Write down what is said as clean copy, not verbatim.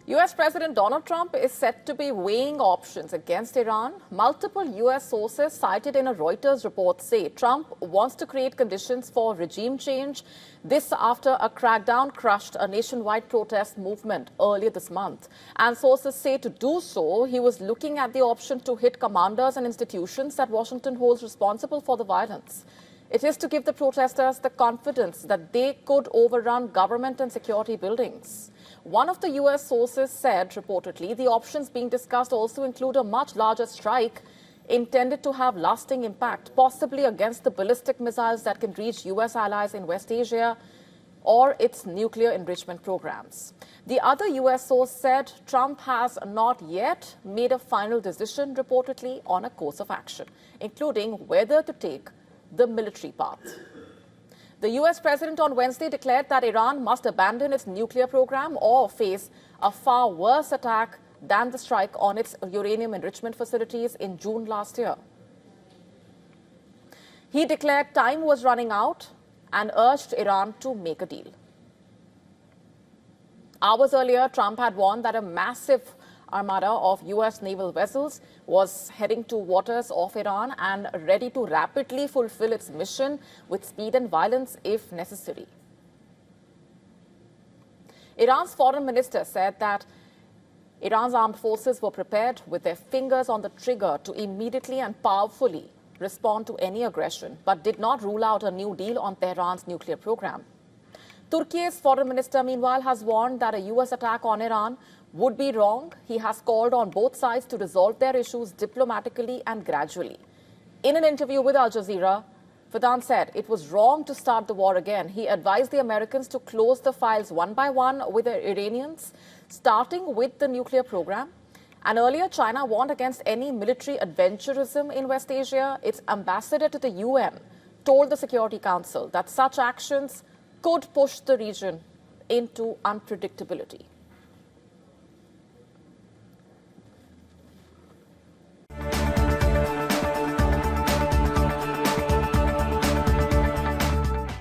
US President Donald Trump is said to be weighing options against Iran. Multiple US sources cited in a Reuters report say Trump wants to create conditions for regime change. This after a crackdown crushed a nationwide protest movement earlier this month. And sources say to do so, he was looking at the option to hit commanders and institutions that Washington holds responsible for the violence. It is to give the protesters the confidence that they could overrun government and security buildings. One of the US sources said, reportedly, the options being discussed also include a much larger strike intended to have lasting impact, possibly against the ballistic missiles that can reach US allies in West Asia or its nuclear enrichment programs. The other US source said Trump has not yet made a final decision, reportedly, on a course of action, including whether to take the military path. The US president on Wednesday declared that Iran must abandon its nuclear program or face a far worse attack than the strike on its uranium enrichment facilities in June last year. He declared time was running out and urged Iran to make a deal. Hours earlier, Trump had warned that a massive armada of US naval vessels was heading to waters off Iran and ready to rapidly fulfill its mission with speed and violence if necessary. Iran's foreign minister said that Iran's armed forces were prepared with their fingers on the trigger to immediately and powerfully respond to any aggression, but did not rule out a new deal on Tehran's nuclear program. Turkey's foreign minister, meanwhile, has warned that a US attack on Iran would be wrong. He has called on both sides to resolve their issues diplomatically and gradually. In an interview with Al Jazeera, Fidan said it was wrong to start the war again. He advised the Americans to close the files one by one with the Iranians, starting with the nuclear program. And earlier, China warned against any military adventurism in West Asia. Its ambassador to the UN told the Security Council that such actions could push the region into unpredictability.